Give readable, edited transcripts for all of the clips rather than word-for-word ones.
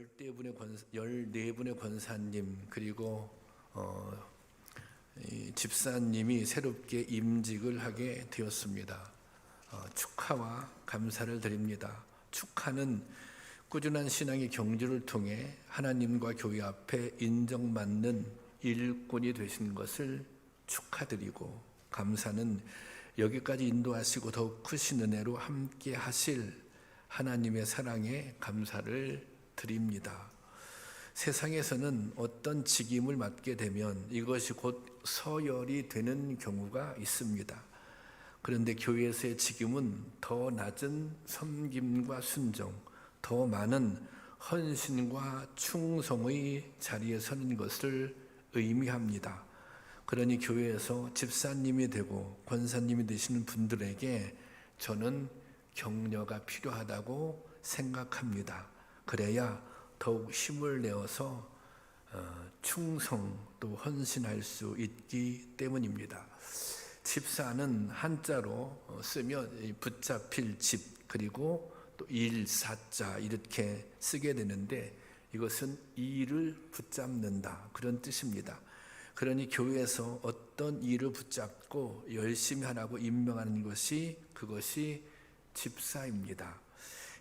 14분의 권사님 그리고 이 집사님이 새롭게 임직을 하게 되었습니다. 축하와 감사를 드립니다. 축하는 꾸준한 신앙의 경주를 통해 하나님과 교회 앞에 인정받는 일꾼이 되신 것을 축하드리고, 감사는 여기까지 인도하시고 더욱 크신 은혜로 함께 하실 하나님의 사랑에 감사를 드립니다. 세상에서는 어떤 직임을 맡게 되면 이것이 곧 서열이 되는 경우가 있습니다. 그런데 교회에서의 직임은 더 낮은 섬김과 순종, 더 많은 헌신과 충성의 자리에 서는 것을 의미합니다. 그러니 교회에서 집사님이 되고 권사님이 되시는 분들에게 저는 격려가 필요하다고 생각합니다. 그래야 더욱 힘을 내어서 충성 또 헌신할 수 있기 때문입니다. 집사는 한자로 쓰면 붙잡힐 집, 그리고 또 일사자 이렇게 쓰게 되는데, 이것은 일을 붙잡는다 그런 뜻입니다. 그러니 교회에서 어떤 일을 붙잡고 열심히 하라고 임명하는 것이, 그것이 집사입니다.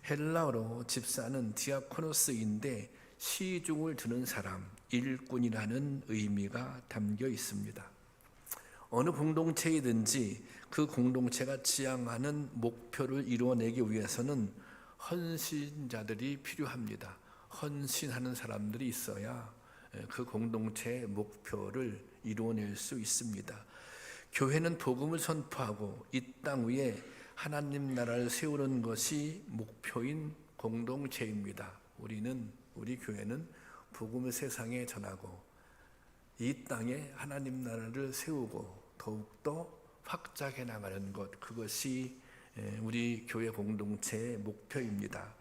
헬라어로 집사는 디아코노스인데 시중을 드는 사람, 일꾼이라는 의미가 담겨 있습니다. 어느 공동체이든지 그 공동체가 지향하는 목표를 이루어내기 위해서는 헌신자들이 필요합니다. 헌신하는 사람들이 있어야 그 공동체의 목표를 이루어낼 수 있습니다. 교회는 복음을 선포하고 이 땅 위에 하나님 나라를 세우는 것이 목표인 공동체입니다. 우리 교회는 복음을 세상에 전하고 이 땅에 하나님 나라를 세우고 더욱더 확장해 나가는 것, 그것이 우리 교회 공동체의 목표입니다.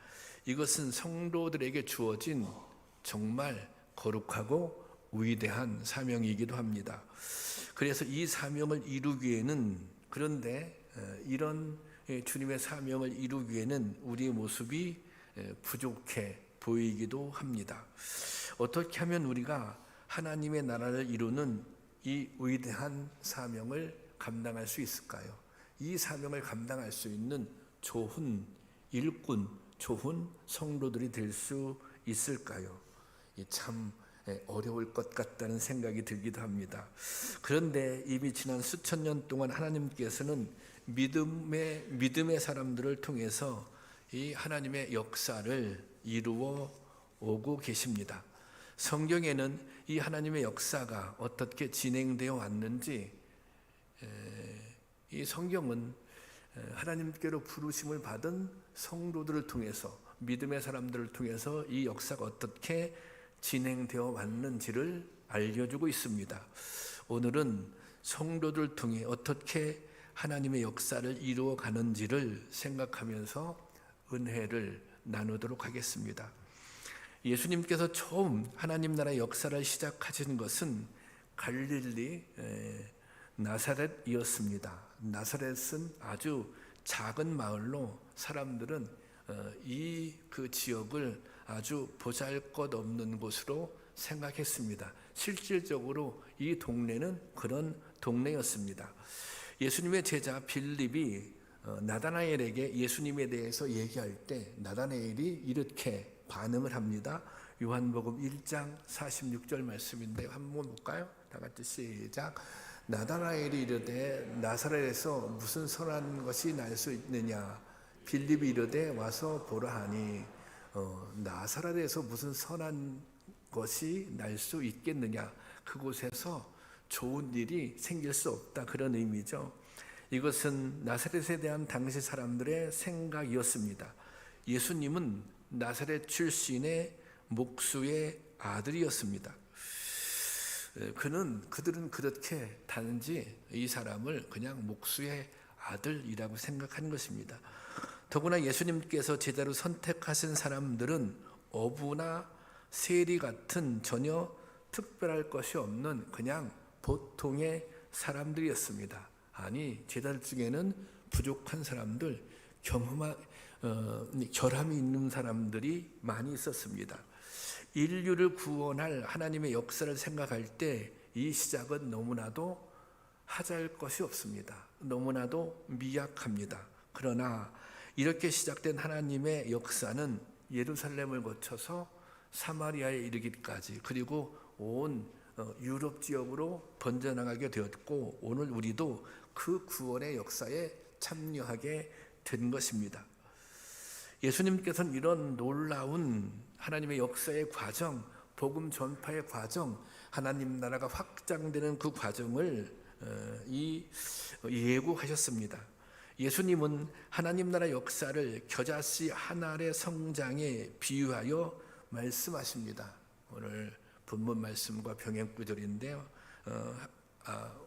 이것은 성도들에게 주어진 정말 거룩하고 위대한 사명이기도 합니다. 그래서 이 사명을 이루기에는, 그런데 이런 주님의 사명을 이루기에는 우리의 모습이 부족해 보이기도 합니다. 어떻게 하면 우리가 하나님의 나라를 이루는 이 위대한 사명을 감당할 수 있을까요? 이 사명을 감당할 수 있는 좋은 일꾼, 좋은 성도들이 될 수 있을까요? 참 어려울 것 같다는 생각이 들기도 합니다. 그런데 이미 지난 수천 년 동안 하나님께서는 믿음의 사람들을 통해서 이 하나님의 역사를 이루어 오고 계십니다. 성경에는 이 하나님의 역사가 어떻게 진행되어 왔는지, 이 성경은 하나님께로 부르심을 받은 성도들을 통해서, 믿음의 사람들을 통해서 이 역사가 어떻게 진행되어 왔는지를 알려주고 있습니다. 오늘은 성도들을 통해 어떻게 하나님의 역사를 이루어 가는지를 생각하면서 은혜를 나누도록 하겠습니다. 예수님께서 처음 하나님 나라의 역사를 시작하신 것은 갈릴리 나사렛이었습니다. 나사렛은 아주 작은 마을로 사람들은 그 지역을 아주 보잘것없는 곳으로 생각했습니다. 실질적으로 이 동네는 그런 동네였습니다. 예수님의 제자 빌립이 나다나엘에게 예수님에 대해서 얘기할 때 나다나엘이 이렇게 반응을 합니다. 요한복음 1장 46절 말씀인데 한번 볼까요? 다 같이 시작. 나다나엘이 이르되 나사렛에서 무슨 선한 것이 날 수 있느냐? 빌립이 이르되 와서 보라 하니, 나사렛에서 무슨 선한 것이 날 수 있겠느냐? 그곳에서 좋은 일이 생길 수 없다, 그런 의미죠. 이것은 나사렛에 대한 당시 사람들의 생각이었습니다. 예수님은 나사렛 출신의 목수의 아들이었습니다. 그들은 그렇게 단지 이 사람을 그냥 목수의 아들이라고 생각하는 것입니다. 더구나 예수님께서 제자로 선택하신 사람들은 어부나 세리 같은 전혀 특별할 것이 없는 그냥 보통의 사람들이었습니다. 아니, 제자들 중에는 부족한 사람들, 결함이 있는 사람들이 많이 있었습니다. 인류를 구원할 하나님의 역사를 생각할 때 이 시작은 너무나도 하잘 것이 없습니다. 너무나도 미약합니다. 그러나 이렇게 시작된 하나님의 역사는 예루살렘을 거쳐서 사마리아에 이르기까지, 그리고 온 유럽 지역으로 번져나가게 되었고, 오늘 우리도 그 구원의 역사에 참여하게 된 것입니다. 예수님께서는 이런 놀라운 하나님의 역사의 과정, 복음 전파의 과정, 하나님 나라가 확장되는 그 과정을 예고하셨습니다. 예수님은 하나님 나라 역사를 겨자씨 한 알의 성장에 비유하여 말씀하십니다. 오늘 본문 말씀과 병행 구절인데요.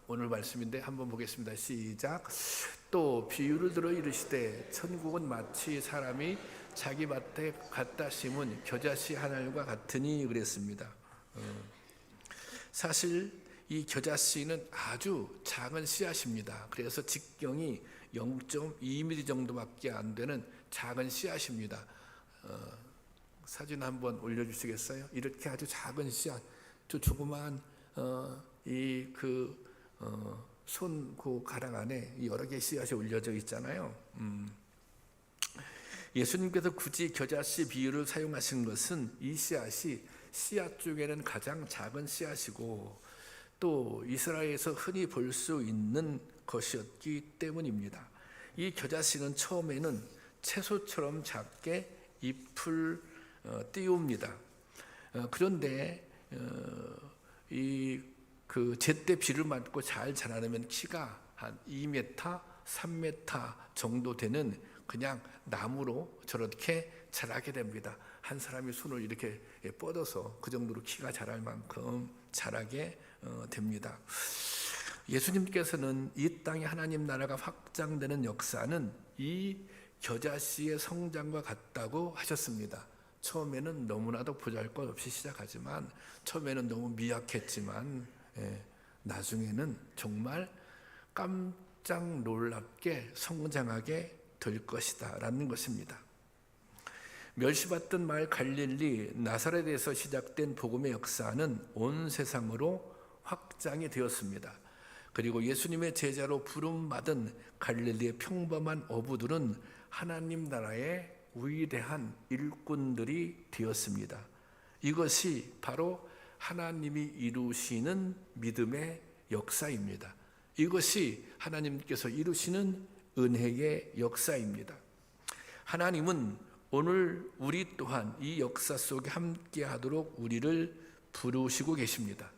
오늘 말씀인데 한번 보겠습니다. 시작. 또 비유를 들어 이르시되 천국은 마치 사람이 자기 밭에 갖다 심은 겨자씨 한 알과 같으니 그랬습니다. 사실 이 겨자씨는 아주 작은 씨앗입니다. 그래서 직경이 0.2mm 정도밖에 안 되는 작은 씨앗입니다. 사진 한번 올려주시겠어요? 이렇게 아주 작은 씨앗, 조그만 손 그 가락 안에 여러 개의 씨앗이 올려져 있잖아요. 예수님께서 굳이 겨자씨 비유를 사용하신 것은 이 씨앗이 씨앗 중에는 가장 작은 씨앗이고 또 이스라엘에서 흔히 볼 수 있는 것이었기 때문입니다. 이 겨자씨는 처음에는 채소처럼 작게 잎을 띄웁니다. 그런데 제때 비를 맞고 잘 자라면 키가 한 2m, 3m 정도 되는 그냥 나무로 저렇게 자라게 됩니다. 한 사람이 손을 이렇게 뻗어서 그 정도로 키가 자랄 만큼 자라게 됩니다. 예수님께서는 이 땅에 하나님 나라가 확장되는 역사는 이 겨자씨의 성장과 같다고 하셨습니다. 처음에는 너무나도 보잘것없이 시작하지만, 처음에는 너무 미약했지만 나중에는 정말 깜짝 놀랍게 성장하게 될 것이다 라는 것입니다. 멸시받던 마을 갈릴리 나사렛에서 시작된 복음의 역사는 온 세상으로 확장이 되었습니다. 그리고 예수님의 제자로 부름받은 갈릴리의 평범한 어부들은 하나님 나라의 위대한 일꾼들이 되었습니다. 이것이 바로 하나님이 이루시는 믿음의 역사입니다. 이것이 하나님께서 이루시는 은혜의 역사입니다. 하나님은 오늘 우리 또한 이 역사 속에 함께 하도록 우리를 부르시고 계십니다.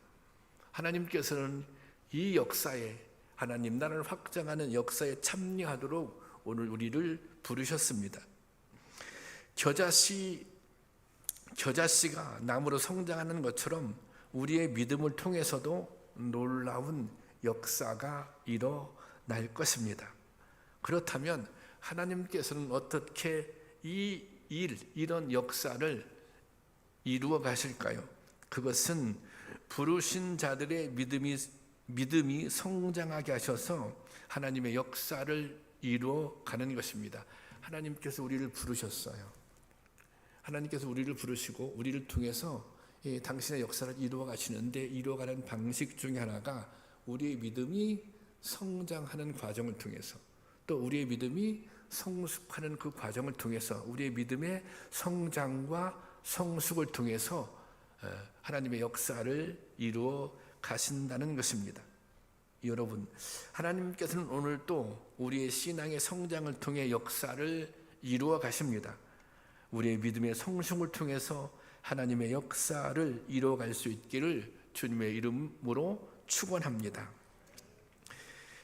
하나님께서는 이 역사에, 하나님 나라를 확장하는 역사에 참여하도록 오늘 우리를 부르셨습니다. 겨자씨가 나무로 성장하는 것처럼 우리의 믿음을 통해서도 놀라운 역사가 일어날 것입니다. 그렇다면 하나님께서는 어떻게 이런 역사를 이루어 가실까요? 그것은 부르신 자들의 믿음이 성장하게 하셔서 하나님의 역사를 이루어 가는 것입니다. 하나님께서 우리를 부르셨어요. 하나님께서 우리를 부르시고 우리를 통해서 당신의 역사를 이루어 가시는데, 이루어가는 방식 중에 하나가 우리의 믿음이 성장하는 과정을 통해서, 또 우리의 믿음이 성숙하는 그 과정을 통해서, 우리의 믿음의 성장과 성숙을 통해서 하나님의 역사를 이루어 가신다는 것입니다. 여러분, 하나님께서는 오늘 또 우리의 신앙의 성장을 통해 역사를 이루어 가십니다. 우리의 믿음의 성숙을 통해서 하나님의 역사를 이루어갈 수 있기를 주님의 이름으로 축원합니다.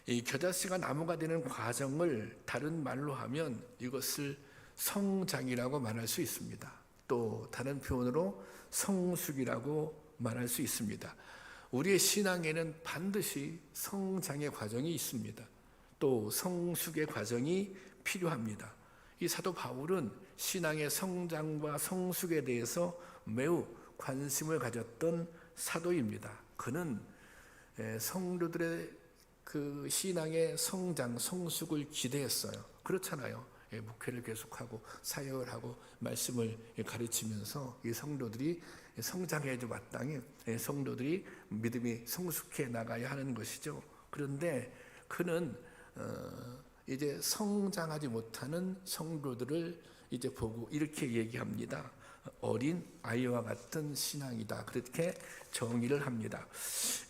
이 겨자씨가 나무가 되는 과정을 다른 말로 하면 이것을 성장이라고 말할 수 있습니다. 또 다른 표현으로 성숙이라고 말할 수 있습니다. 우리의 신앙에는 반드시 성장의 과정이 있습니다. 또 성숙의 과정이 필요합니다. 이 사도 바울은 신앙의 성장과 성숙에 대해서 매우 관심을 가졌던 사도입니다. 그는 성도들의 그 신앙의 성장, 성숙을 기대했어요. 그렇잖아요. 목회를 계속하고 사역을 하고 말씀을 가르치면서 이 성도들이 성장해야지 마땅히 성도들이 믿음이 성숙해 나가야 하는 것이죠. 그런데 그는 이제 성장하지 못하는 성도들을 이제 보고 이렇게 얘기합니다. 어린 아이와 같은 신앙이다. 그렇게 정의를 합니다.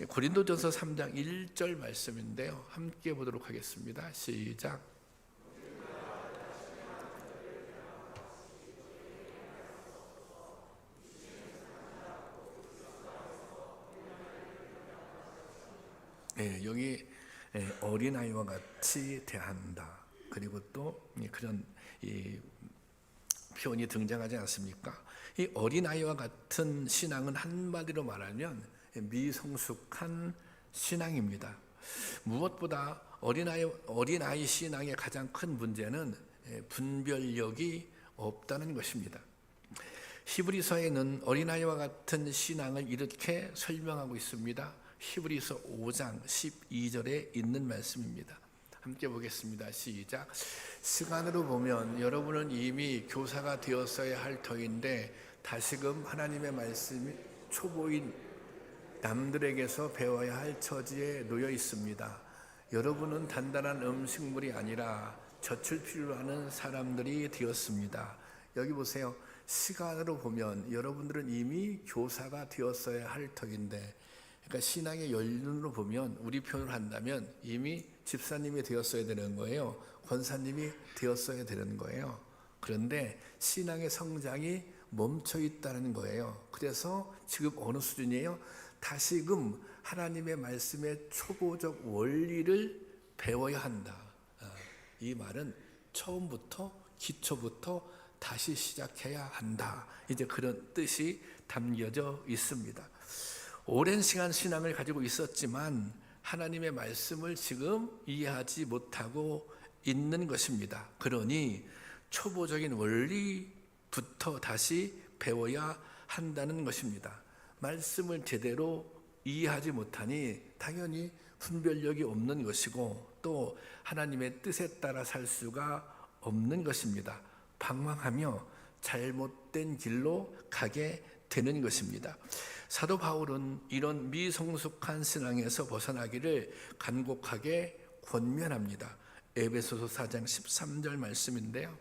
고린도전서 3장 1절 말씀인데요. 함께 보도록 하겠습니다. 시작. 여기 어린아이와 같이 대한다. 그리고 또 그런 이 표현이 등장하지 않습니까? 이 어린아이와 같은 신앙은 한마디로 말하면 미성숙한 신앙입니다. 무엇보다 어린아이 신앙의 가장 큰 문제는 분별력이 없다는 것입니다. 히브리서에는 어린아이와 같은 신앙을 이렇게 설명하고 있습니다. 히브리서 5장 12절에 있는 말씀입니다. 함께 보겠습니다. 시작. 시간으로 보면 여러분은 이미 교사가 되었어야 할 터인데 다시금 하나님의 말씀이 초보인 남들에게서 배워야 할 처지에 놓여 있습니다. 여러분은 단단한 음식물이 아니라 젖을 필요로 하는 사람들이 되었습니다. 여기 보세요. 시간으로 보면 여러분들은 이미 교사가 되었어야 할 터인데, 그러니까 신앙의 연륜으로 보면 우리 표현을 한다면 이미 집사님이 되었어야 되는 거예요. 권사님이 되었어야 되는 거예요. 그런데 신앙의 성장이 멈춰 있다는 거예요. 그래서 지금 어느 수준이에요? 다시금 하나님의 말씀의 초보적 원리를 배워야 한다. 이 말은 처음부터 기초부터 다시 시작해야 한다. 이제 그런 뜻이 담겨져 있습니다. 오랜 시간 신앙을 가지고 있었지만 하나님의 말씀을 지금 이해하지 못하고 있는 것입니다. 그러니 초보적인 원리부터 다시 배워야 한다는 것입니다. 말씀을 제대로 이해하지 못하니 당연히 분별력이 없는 것이고 또 하나님의 뜻에 따라 살 수가 없는 것입니다. 방황하며 잘못된 길로 가게 되는 것입니다. 사도 바울은 이런 미성숙한 신앙에서 벗어나기를 간곡하게 권면합니다. 에베소서 4장 13절 말씀인데요.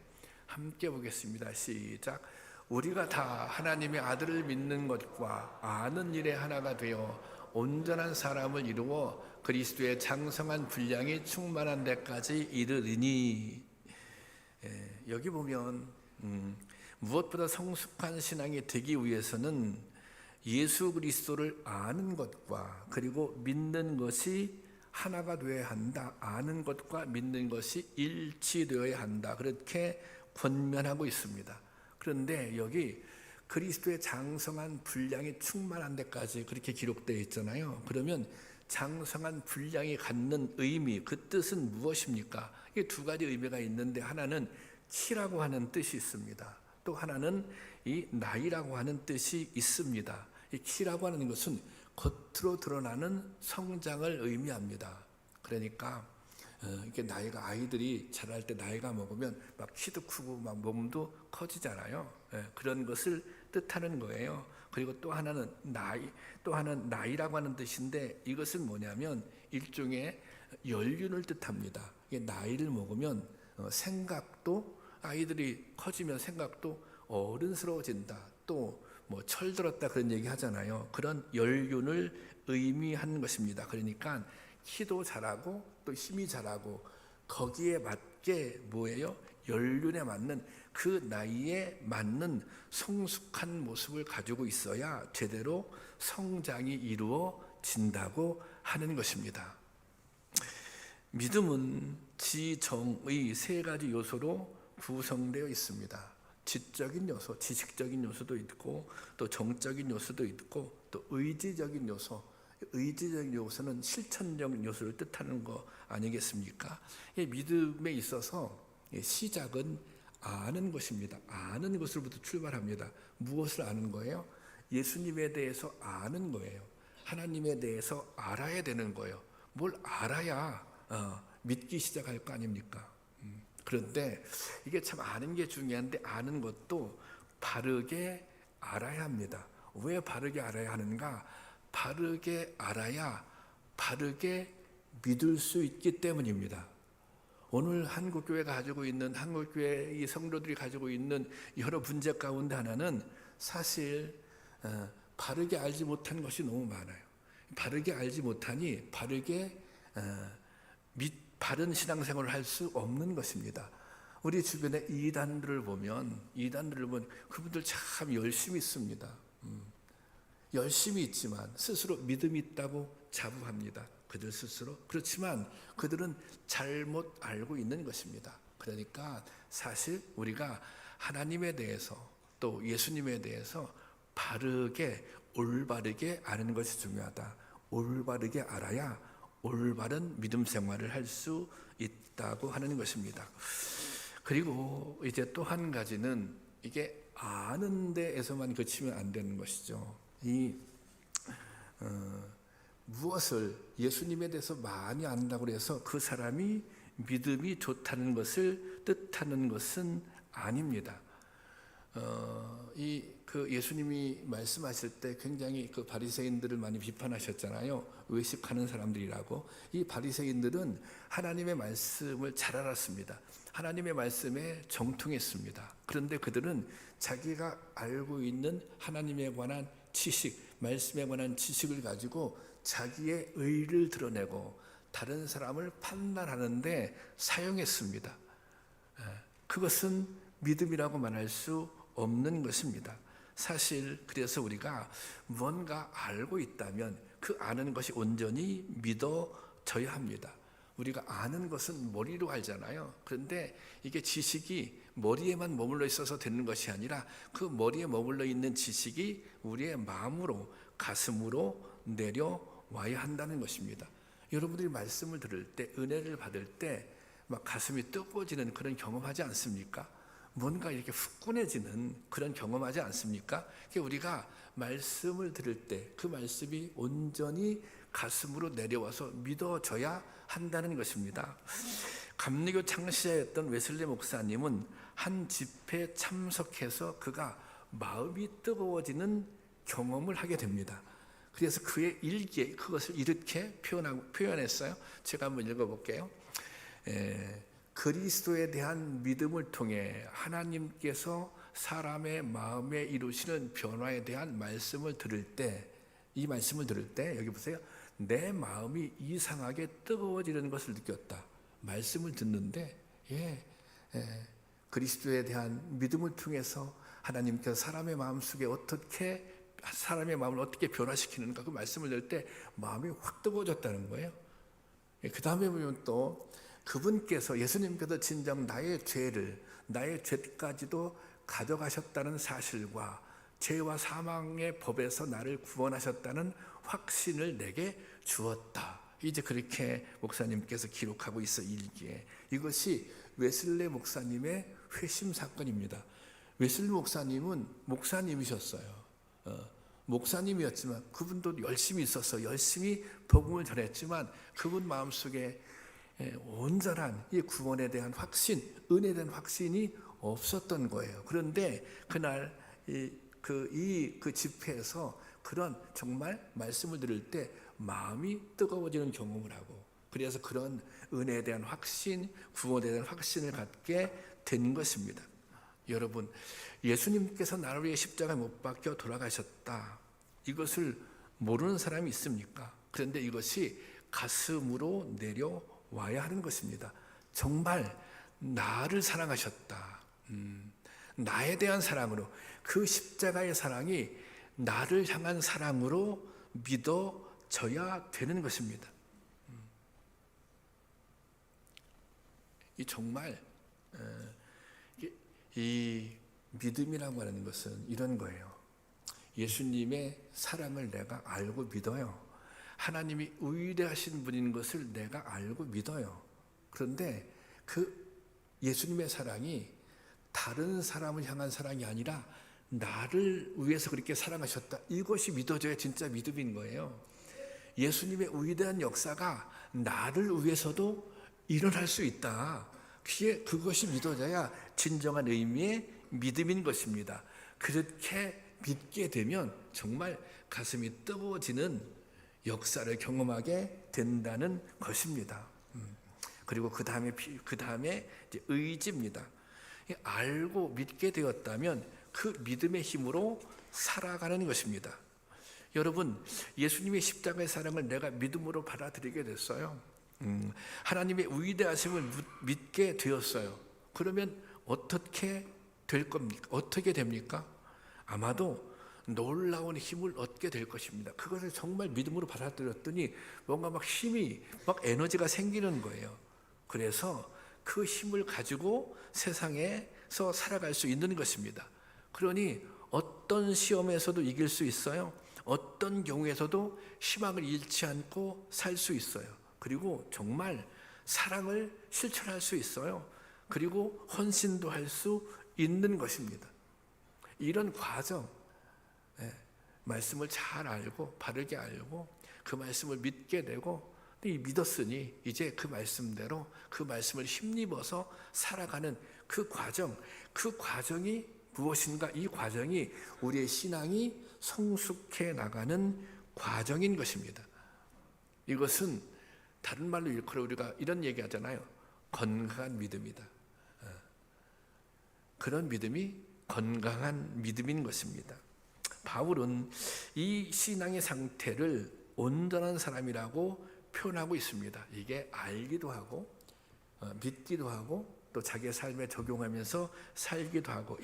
함께 보겠습니다. 시작. 우리가 다 하나님의 아들을 믿는 것과 아는 일에 하나가 되어 온전한 사람을 이루어 그리스도의 장성한 분량이 충만한 데까지 이르리니. 여기 보면 무엇보다 성숙한 신앙이 되기 위해서는 예수 그리스도를 아는 것과 그리고 믿는 것이 하나가 되어야 한다. 아는 것과 믿는 것이 일치되어야 한다. 그렇게 권면하고 있습니다. 그런데 여기 그리스도의 장성한 분량이 충만한 데까지 그렇게 기록되어 있잖아요. 그러면 장성한 분량이 갖는 의미, 그 뜻은 무엇입니까? 이게 두 가지 의미가 있는데 하나는 키라고 하는 뜻이 있습니다. 또 하나는 이 나이라고 하는 뜻이 있습니다. 이 키라고 하는 것은 겉으로 드러나는 성장을 의미합니다. 그러니까 이렇게 나이가 아이들이 자랄 때 나이가 먹으면 막 키도 크고 막 몸도 커지잖아요. 그런 것을 뜻하는 거예요. 그리고 또 하나는 나이라고 하는 뜻인데 이것은 뭐냐면 일종의 연륜을 뜻합니다. 나이를 먹으면 생각도 아이들이 커지면 생각도 어른스러워진다. 또 뭐 철들었다 그런 얘기 하잖아요. 그런 연륜을 의미하는 것입니다. 그러니까 키도 자라고 또 힘이 자라고 거기에 맞게 뭐예요? 연륜에 맞는 그 나이에 맞는 성숙한 모습을 가지고 있어야 제대로 성장이 이루어진다고 하는 것입니다. 믿음은 지정의 세 가지 요소로 구성되어 있습니다. 지적인 요소, 지식적인 요소도 있고 또 정적인 요소도 있고 또 의지적인 요소. 의지적인 요소는 실천적 요소를 뜻하는 거 아니겠습니까? 믿음에 있어서 시작은 아는 것입니다. 아는 것으로부터 출발합니다. 무엇을 아는 거예요? 예수님에 대해서 아는 거예요. 하나님에 대해서 알아야 되는 거예요. 뭘 알아야 믿기 시작할 거 아닙니까? 그런데 이게 참 아는 게 중요한데 아는 것도 바르게 알아야 합니다. 왜 바르게 알아야 하는가? 바르게 알아야 바르게 믿을 수 있기 때문입니다. 오늘 한국교회가 가지고 있는, 한국교회 이 성도들이 가지고 있는 여러 문제 가운데 하나는 사실 바르게 알지 못한 것이 너무 많아요. 바르게 알지 못하니 바르게 바른 신앙생활을 할 수 없는 것입니다. 우리 주변에 이단들을 보면 그분들 참 열심히 있습니다. 열심히 있지만 스스로 믿음이 있다고 자부합니다. 그들 스스로. 그렇지만 그들은 잘못 알고 있는 것입니다. 그러니까 사실 우리가 하나님에 대해서 또 예수님에 대해서 바르게 올바르게 아는 것이 중요하다. 올바르게 알아야 올바른 믿음 생활을 할 수 있다고 하는 것입니다. 그리고 이제 또 한 가지는 이게 아는 데에서만 그치면 안 되는 것이죠. 무엇을 예수님에 대해서 많이 안다고 해서 그 사람이 믿음이 좋다는 것을 뜻하는 것은 아닙니다. 예수님이 말씀하실 때 굉장히 그 바리새인들을 많이 비판하셨잖아요. 외식하는 사람들이라고. 이 바리새인들은 하나님의 말씀을 잘 알았습니다. 하나님의 말씀에 정통했습니다. 그런데 그들은 자기가 알고 있는 하나님에 관한 지식, 말씀에 관한 지식을 가지고 자기의 의를 드러내고 다른 사람을 판단하는데 사용했습니다. 그것은 믿음이라고 말할 수 없는 것입니다. 사실 그래서 우리가 뭔가 알고 있다면 그 아는 것이 온전히 믿어져야 합니다. 우리가 아는 것은 머리로 알잖아요. 그런데 이게 지식이 머리에만 머물러 있어서 되는 것이 아니라 그 머리에 머물러 있는 지식이 우리의 마음으로, 가슴으로 내려와야 한다는 것입니다. 여러분들이 말씀을 들을 때, 은혜를 받을 때 막 가슴이 뜨거워지는 그런 경험하지 않습니까? 뭔가 이렇게 후끈해지는 그런 경험하지 않습니까? 우리가 말씀을 들을 때 그 말씀이 온전히 가슴으로 내려와서 믿어져야 한다는 것입니다. 감리교 창시자였던 웨슬리 목사님은 한 집회에 참석해서 그가 마음이 뜨거워지는 경험을 하게 됩니다. 그래서 그의 일기에 그것을 이렇게 표현했어요. 제가 한번 읽어볼게요. 그리스도에 대한 믿음을 통해 하나님께서 사람의 마음에 이루시는 변화에 대한 말씀을 들을 때, 이 말씀을 들을 때 여기 보세요. 내 마음이 이상하게 뜨거워지는 것을 느꼈다. 말씀을 듣는데 그리스도에 대한 믿음을 통해서 하나님께서 사람의 마음속에 사람의 마음을 어떻게 변화시키는가, 그 말씀을 들을 때 마음이 확 뜨거워졌다는 거예요. 그 다음에 보면 또 그분께서, 예수님께서 진정 나의 죄까지도 가져가셨다는 사실과 죄와 사망의 법에서 나를 구원하셨다는 확신을 내게 주었다. 이제 그렇게 목사님께서 기록하고 있어, 일기에. 이것이 웨슬리 목사님의 회심 사건입니다. 웨슬리 목사님은 목사님이셨어요. 목사님이었지만 그분도 열심히 있어서 열심히 복음을 전했지만 그분 마음속에 온전한 이 구원에 대한 확신, 은혜에 대한 확신이 없었던 거예요. 그런데 그날 그 집회에서 그런 정말 말씀을 들을 때 마음이 뜨거워지는 경험을 하고, 그래서 그런 은혜에 대한 확신, 구원에 대한 확신을 갖게 된 것입니다. 여러분, 예수님께서 나를 위해 십자가에 못 박혀 돌아가셨다, 이것을 모르는 사람이 있습니까? 그런데 이것이 가슴으로 내려와야 하는 것입니다. 정말 나를 사랑하셨다, 나에 대한 사랑으로, 그 십자가의 사랑이 나를 향한 사랑으로 믿어져야 되는 것입니다. 이 정말 이 믿음이라고 하는 것은 이런 거예요. 예수님의 사랑을 내가 알고 믿어요. 하나님이 위대하신 분인 것을 내가 알고 믿어요. 그런데 그 예수님의 사랑이 다른 사람을 향한 사랑이 아니라 나를 위해서 그렇게 사랑하셨다, 이것이 믿어져야 진짜 믿음인 거예요. 예수님의 위대한 역사가 나를 위해서도 일어날 수 있다. 그것이 믿어져야 진정한 의미의 믿음인 것입니다. 그렇게 믿게 되면 정말 가슴이 뜨거워지는 역사를 경험하게 된다는 것입니다. 그리고 그 다음에 이제 의지입니다. 알고 믿게 되었다면 그 믿음의 힘으로 살아가는 것입니다. 여러분, 예수님의 십자가의 사랑을 내가 믿음으로 받아들이게 됐어요. 하나님의 위대하심을 믿게 되었어요. 그러면 어떻게 될 겁니까? 어떻게 됩니까? 아마도 놀라운 힘을 얻게 될 것입니다. 그것을 정말 믿음으로 받아들였더니 뭔가 막 힘이, 막 에너지가 생기는 거예요. 그래서 그 힘을 가지고 세상에서 살아갈 수 있는 것입니다. 그러니 어떤 시험에서도 이길 수 있어요. 어떤 경우에서도 희망을 잃지 않고 살 수 있어요. 그리고 정말 사랑을 실천할 수 있어요. 그리고 헌신도 할 수 있는 것입니다. 이런 과정, 말씀을 잘 알고 바르게 알고 그 말씀을 믿게 되고 믿었으니 이제 그 말씀대로 그 말씀을 힘입어서 살아가는 그 과정이 무엇인가? 이 과정이 우리의 신앙이 성숙해 나가는 과정인 것입니다. 이것은 다른 말로 일컬어 우리가 이런 얘기하잖아요. 건강한 믿음이다. 그런 믿음이 건강한 믿음인 것입니다. 바울은 이 신앙의 상태를 온전한 사람이라고 표현하고 있습니다. 이게 알기도 하고 믿기도 하고 또 자기의 삶에 적용하면서 살기도 하고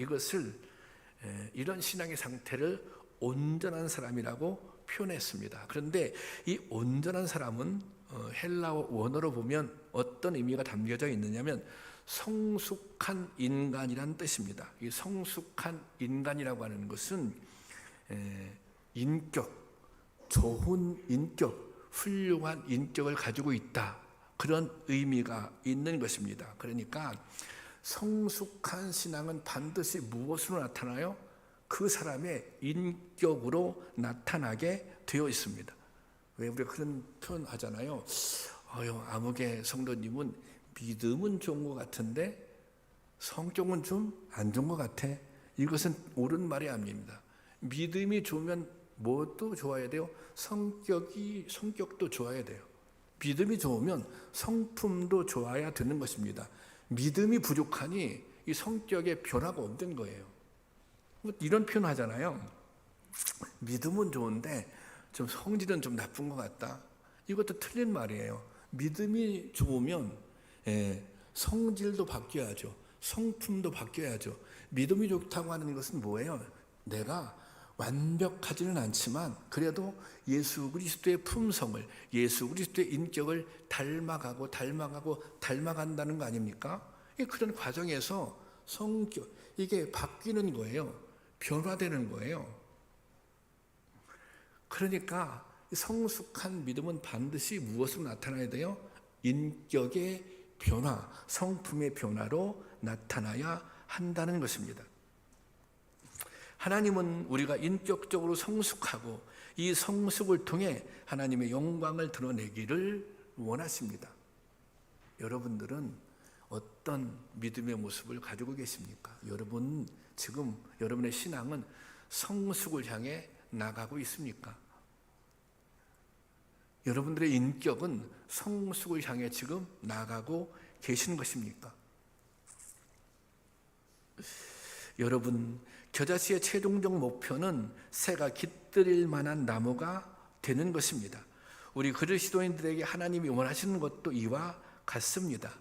이런 신앙의 상태를 온전한 사람이라고 표현했습니다. 그런데 이 온전한 사람은 헬라어 원어로 보면 어떤 의미가 담겨져 있느냐면 성숙한 인간이란 뜻입니다. 이 성숙한 인간이라고 하는 것은 인격, 좋은 인격, 훌륭한 인격을 가지고 있다. 그런 의미가 있는 것입니다. 그러니까 성숙한 신앙은 반드시 무엇으로 나타나요? 그 사람의 인격으로 나타나게 되어 있습니다. 왜 우리가 그런 표현 하잖아요. 아무개 성도님은 믿음은 좋은 것 같은데 성격은 좀 안 좋은 것 같아. 이것은 옳은 말이 아닙니다. 믿음이 좋으면 뭐도 좋아야 돼요? 성격도 좋아야 돼요. 믿음이 좋으면 성품도 좋아야 되는 것입니다. 믿음이 부족하니 이 성격의 변화가 없는 거예요. 이런 표현 하잖아요. 믿음은 좋은데 좀 성질은 좀 나쁜 것 같다. 이것도 틀린 말이에요. 믿음이 좋으면 성질도 바뀌어야죠. 성품도 바뀌어야죠. 믿음이 좋다고 하는 것은 뭐예요? 내가 완벽하지는 않지만 그래도 예수 그리스도의 품성을, 예수 그리스도의 인격을 닮아간다는 거 아닙니까? 그런 과정에서 성격, 이게 바뀌는 거예요. 변화되는 거예요. 그러니까 성숙한 믿음은 반드시 무엇으로 나타나야 돼요? 인격의 변화, 성품의 변화로 나타나야 한다는 것입니다. 하나님은 우리가 인격적으로 성숙하고 이 성숙을 통해 하나님의 영광을 드러내기를 원하십니다. 여러분들은 어떤 믿음의 모습을 가지고 계십니까? 여러분 지금 여러분의 신앙은 성숙을 향해 나가고 있습니까? 여러분들의 인격은 성숙을 향해 지금 나가고 계신 것입니까? 여러분, 겨자씨의 최종적 목표는 새가 깃들일 만한 나무가 되는 것입니다. 우리 그리스도인들에게 하나님이 원하시는 것도 이와 같습니다.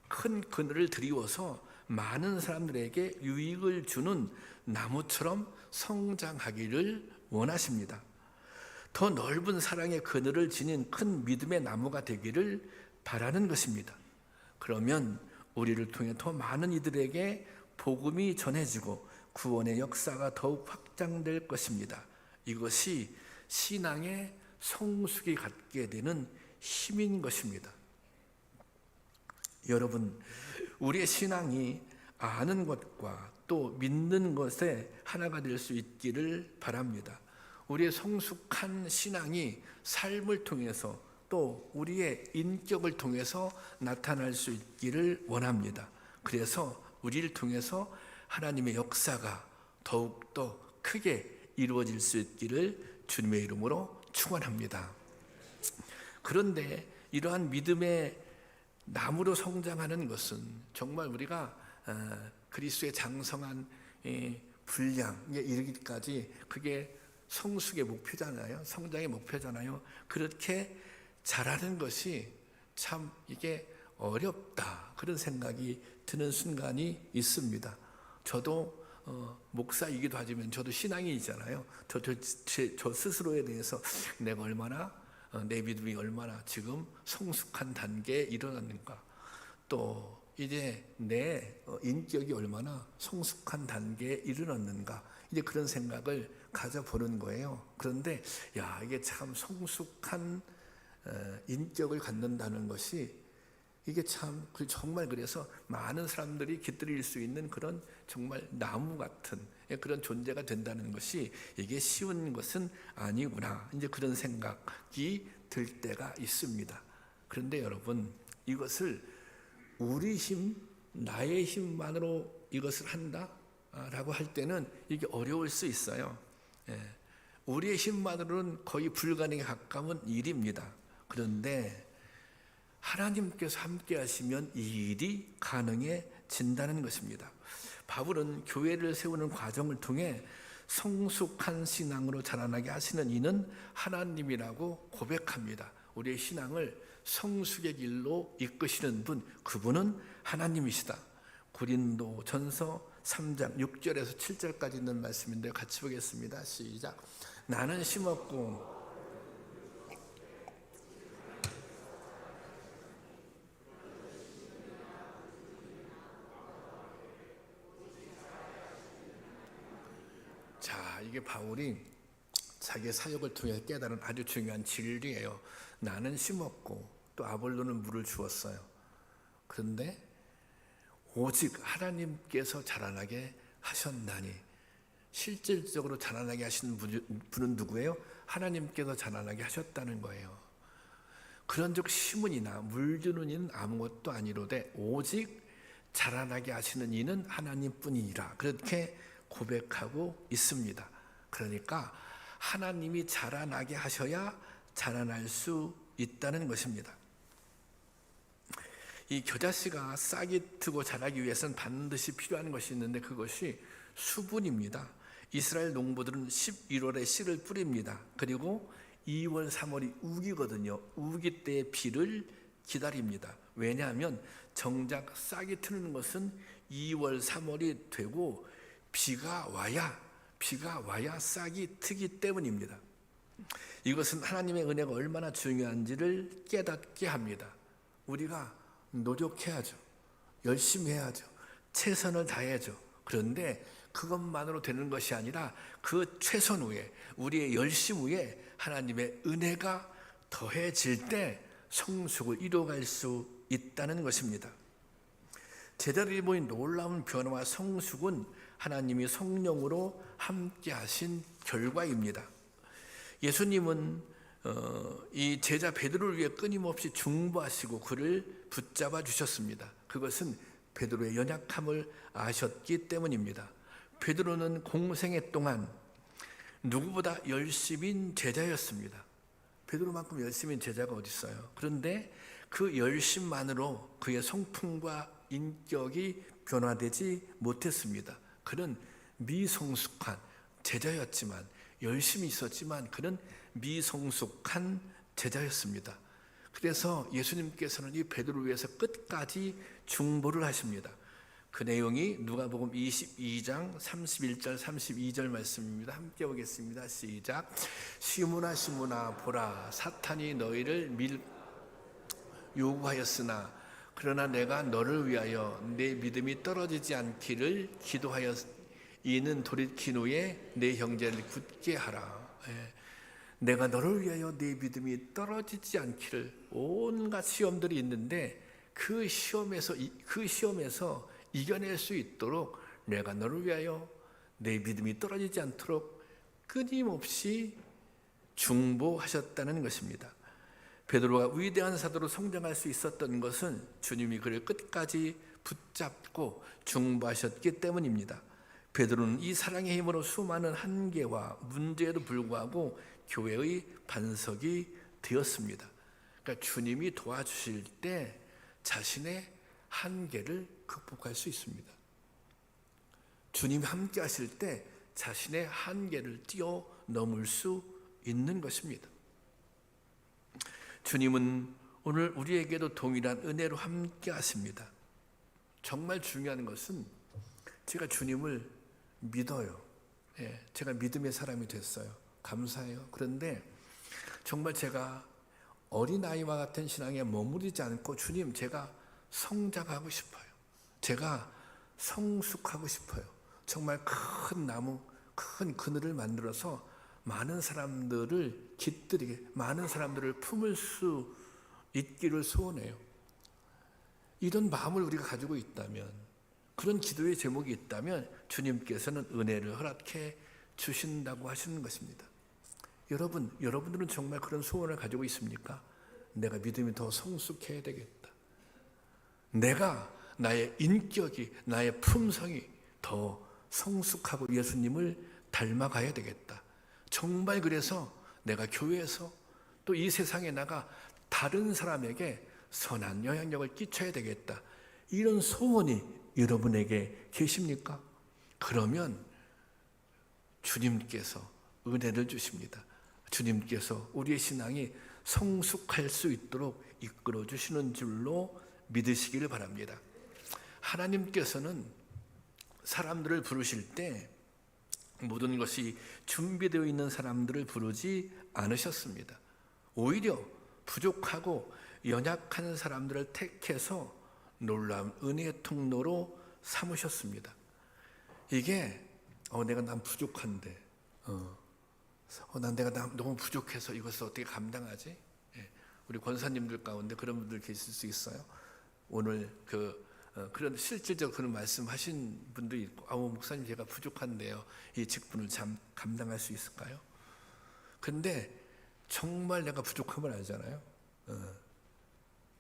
큰 그늘을 드리워서 많은 사람들에게 유익을 주는 나무처럼 성장하기를 원하십니다. 더 넓은 사랑의 그늘을 지닌 큰 믿음의 나무가 되기를 바라는 것입니다. 그러면 우리를 통해 더 많은 이들에게 복음이 전해지고 구원의 역사가 더욱 확장될 것입니다. 이것이 신앙의 성숙이 갖게 되는 힘인 것입니다. 여러분, 우리의 신앙이 아는 것과 또 믿는 것에 하나가 될 수 있기를 바랍니다. 우리의 성숙한 신앙이 삶을 통해서 또 또 우리의 인격을 통해서 나타날 수 있기를 원합니다. 그래서 우리를 통해서 하나님의 역사가 더욱더 크게 이루어질 수 있기를 주님의 이름으로 축원합니다. 그런데 이러한 믿음의 나무로 성장하는 것은 정말 우리가 그리스도의 장성한 분량에 이르기까지 그게 성숙의 목표잖아요. 성장의 목표잖아요. 그렇게 자라는 것이 참 이게 어렵다, 그런 생각이 드는 순간이 있습니다. 저도 목사이기도 하지만 저도 신앙인이잖아요. 저 스스로에 대해서 내가 얼마나 내 믿음이 얼마나 지금 성숙한 단계에 이르렀는가, 또 이제 내 인격이 얼마나 성숙한 단계에 이르렀는가, 이제 그런 생각을 가져보는 거예요. 그런데 이게 참 성숙한 인격을 갖는다는 것이 이게 참 정말 그래서 많은 사람들이 깃들일 수 있는 그런 정말 나무 같은 그런 존재가 된다는 것이 이게 쉬운 것은 아니구나, 이제 그런 생각이 들 때가 있습니다. 그런데 여러분, 이것을 우리 힘, 나의 힘만으로 이것을 한다라고 할 때는 이게 어려울 수 있어요. 우리의 힘만으로는 거의 불가능에 가까운 일입니다. 그런데 하나님께서 함께 하시면 이 일이 가능해진다는 것입니다. 바울은 교회를 세우는 과정을 통해 성숙한 신앙으로 자라나게 하시는 이는 하나님이라고 고백합니다. 우리의 신앙을 성숙의 길로 이끄시는 분, 그분은 하나님이시다. 고린도전서 3장 6절에서 7절까지 있는 말씀인데 같이 보겠습니다. 시작. 나는 심었고 이게 바울이 자기의 사역을 통해 깨달은 아주 중요한 진리예요. 나는 심었고 또 아볼로는 물을 주었어요. 그런데 오직 하나님께서 자라나게 하셨나니, 실질적으로 자라나게 하시는 분은 누구예요? 하나님께서 자라나게 하셨다는 거예요. 그런즉 심은 이나 물 주는 이는 아무것도 아니로되 오직 자라나게 하시는 이는 하나님뿐이니라, 그렇게 고백하고 있습니다. 그러니까 하나님이 자라나게 하셔야 자라날 수 있다는 것입니다. 이 겨자씨가 싹이 트고 자라기 위해서는 반드시 필요한 것이 있는데 그것이 수분입니다. 이스라엘 농부들은 11월에 씨를 뿌립니다. 그리고 2월, 3월이 우기거든요. 우기 때의 비를 기다립니다. 왜냐하면 정작 싹이 트는 것은 2월, 3월이 되고 비가 와야 싹이 트기 때문입니다. 이것은 하나님의 은혜가 얼마나 중요한지를 깨닫게 합니다. 우리가 노력해야죠. 열심히 해야죠. 최선을 다해야죠. 그런데 그것만으로 되는 것이 아니라 그 최선 후에, 우리의 열심 후에 하나님의 은혜가 더해질 때 성숙을 이루어갈 수 있다는 것입니다. 제자들이 보인 놀라운 변화와 성숙은 하나님이 성령으로 함께 하신 결과입니다. 예수님은 이 제자 베드로를 위해 끊임없이 중보하시고 그를 붙잡아 주셨습니다. 그것은 베드로의 연약함을 아셨기 때문입니다. 베드로는 공생애 동안 누구보다 열심인 제자였습니다. 베드로만큼 열심인 제자가 어디 있어요? 그런데 그 열심만으로 그의 성품과 인격이 변화되지 못했습니다. 그는 미성숙한 제자였지만, 열심히 있었지만 그는 미성숙한 제자였습니다. 그래서 예수님께서는 이 베드로를 위해서 끝까지 중보를 하십니다. 그 내용이 누가복음 22장 31절 32절 말씀입니다. 함께 보겠습니다. 시작. 시므나 시므나 보라, 사탄이 너희를 요구하였으나 그러나 내가 너를 위하여 내 믿음이 떨어지지 않기를 기도하여 이는 돌이킨 후에 내 형제를 굳게 하라. 내가 너를 위하여 내 믿음이 떨어지지 않기를. 온갖 시험들이 있는데 그 시험에서 이겨낼 수 있도록 내가 너를 위하여 내 믿음이 떨어지지 않도록 끊임없이 중보하셨다는 것입니다. 베드로가 위대한 사도로 성장할 수 있었던 것은 주님이 그를 끝까지 붙잡고 중보하셨기 때문입니다. 베드로는 이 사랑의 힘으로 수많은 한계와 문제에도 불구하고 교회의 반석이 되었습니다. 그러니까 주님이 도와주실 때 자신의 한계를 극복할 수 있습니다. 주님이 함께 하실 때 자신의 한계를 뛰어넘을 수 있는 것입니다. 주님은 오늘 우리에게도 동일한 은혜로 함께 하십니다. 정말 중요한 것은 제가 주님을 믿어요. 제가 믿음의 사람이 됐어요. 감사해요. 그런데 정말 제가 어린아이와 같은 신앙에 머무르지 않고 주님, 제가 성장하고 싶어요. 제가 성숙하고 싶어요. 정말 큰 나무, 큰 그늘을 만들어서 많은 사람들을 깃들이게, 많은 사람들을 품을 수 있기를 소원해요. 이런 마음을 우리가 가지고 있다면, 그런 기도의 제목이 있다면 주님께서는 은혜를 허락해 주신다고 하시는 것입니다. 여러분들은 정말 그런 소원을 가지고 있습니까? 내가 믿음이 더 성숙해야 되겠다. 내가 나의 인격이, 나의 품성이 더 성숙하고 예수님을 닮아가야 되겠다. 정말 그래서 내가 교회에서 또 이 세상에 나가 다른 사람에게 선한 영향력을 끼쳐야 되겠다. 이런 소원이 여러분에게 계십니까? 그러면 주님께서 은혜를 주십니다. 주님께서 우리의 신앙이 성숙할 수 있도록 이끌어 주시는 줄로 믿으시기를 바랍니다. 하나님께서는 사람들을 부르실 때 모든 것이 준비되어 있는 사람들을 부르지 않으셨습니다. 오히려 부족하고 연약한 사람들을 택해서 놀라운 은혜의 통로로 삼으셨습니다. 이게 난 부족한데 내가 너무 부족해서 이것을 어떻게 감당하지? 우리 권사님들 가운데 그런 분들 계실 수 있어요. 오늘 그런 실질적으로 그런 말씀하신 분도 있고, 목사님 제가 부족한데요, 이 직분을 감당할 수 있을까요? 근데 정말 내가 부족함을 알잖아요.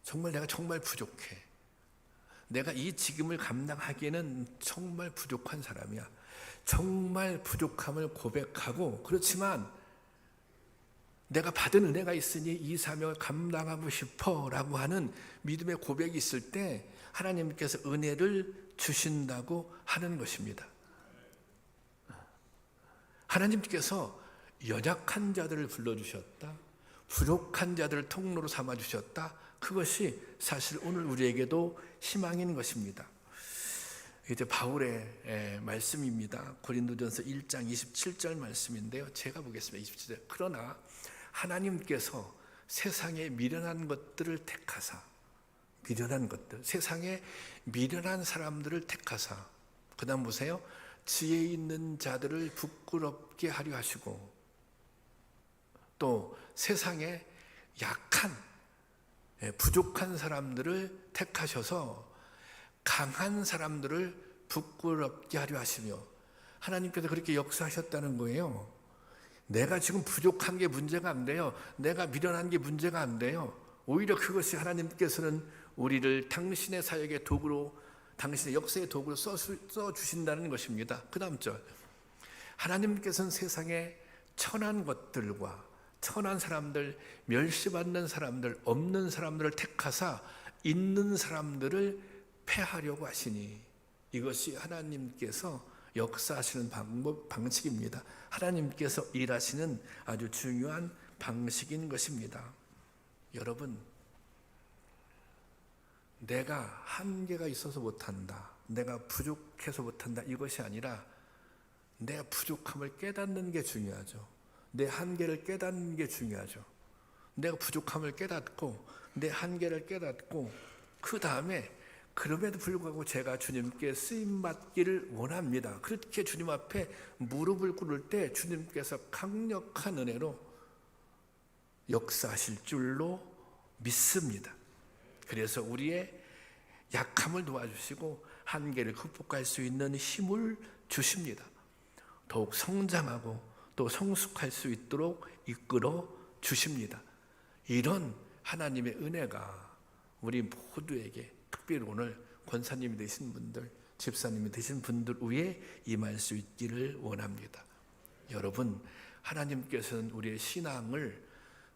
정말 내가 정말 부족해. 내가 이 직임을 감당하기에는 정말 부족한 사람이야. 정말 부족함을 고백하고, 그렇지만 내가 받은 은혜가 있으니 이 사명을 감당하고 싶어 라고 하는 믿음의 고백이 있을 때 하나님께서 은혜를 주신다고 하는 것입니다. 하나님께서 연약한 자들을 불러주셨다, 부족한 자들을 통로로 삼아주셨다. 그것이 사실 오늘 우리에게도 희망인 것입니다. 이제 바울의 말씀입니다. 고린도전서 1장 27절 말씀인데요, 제가 보겠습니다. 27절. 그러나 하나님께서 세상에 미련한 것들을 택하사, 미련한 것들, 세상에 미련한 사람들을 택하사, 그 다음 보세요. 지혜 있는 자들을 부끄럽게 하려 하시고, 또 세상에 약한, 부족한 사람들을 택하셔서 강한 사람들을 부끄럽게 하려 하시며, 하나님께서 그렇게 역사하셨다는 거예요. 내가 지금 부족한 게 문제가 안 돼요. 내가 미련한 게 문제가 안 돼요. 오히려 그것이 하나님께서는 우리를 당신의 사역의 도구로, 당신의 역사의 도구로 써주신다는 것입니다. 그 다음 절. 하나님께서는 세상에 천한 것들과 천한 사람들, 멸시받는 사람들, 없는 사람들을 택하사 있는 사람들을 패하려고 하시니, 이것이 하나님께서 역사하시는 방식입니다. 하나님께서 일하시는 아주 중요한 방식인 것입니다. 여러분, 내가 한계가 있어서 못한다, 내가 부족해서 못한다, 이것이 아니라 내 부족함을 깨닫는 게 중요하죠. 내 한계를 깨닫는 게 중요하죠. 내가 부족함을 깨닫고 내 한계를 깨닫고, 그 다음에 그럼에도 불구하고 제가 주님께 쓰임받기를 원합니다. 그렇게 주님 앞에 무릎을 꿇을 때 주님께서 강력한 은혜로 역사하실 줄로 믿습니다. 그래서 우리의 약함을 도와주시고 한계를 극복할 수 있는 힘을 주십니다. 더욱 성장하고 또 성숙할 수 있도록 이끌어 주십니다. 이런 하나님의 은혜가 우리 모두에게, 특별히 오늘 권사님이 되신 분들, 집사님이 되신 분들 위에 임할 수 있기를 원합니다. 여러분, 하나님께서는 우리의 신앙을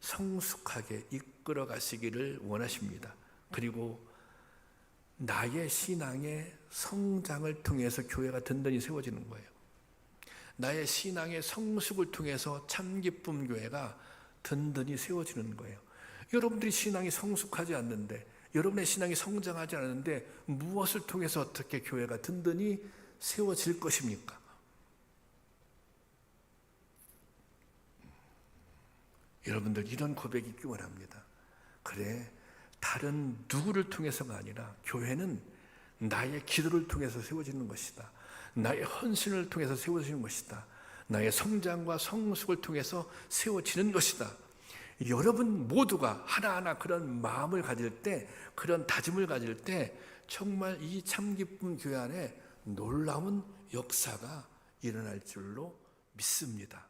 성숙하게 이끌어 가시기를 원하십니다. 그리고 나의 신앙의 성장을 통해서 교회가 든든히 세워지는 거예요. 나의 신앙의 성숙을 통해서 참기쁨 교회가 든든히 세워지는 거예요. 여러분들이 신앙이 성숙하지 않는데, 여러분의 신앙이 성장하지 않는데 무엇을 통해서 어떻게 교회가 든든히 세워질 것입니까? 여러분들 이런 고백이 있기 원합니다. 그래, 다른 누구를 통해서가 아니라 교회는 나의 기도를 통해서 세워지는 것이다. 나의 헌신을 통해서 세워지는 것이다. 나의 성장과 성숙을 통해서 세워지는 것이다. 여러분 모두가 하나하나 그런 마음을 가질 때, 그런 다짐을 가질 때 정말 이 참기쁨 교회 안에 놀라운 역사가 일어날 줄로 믿습니다.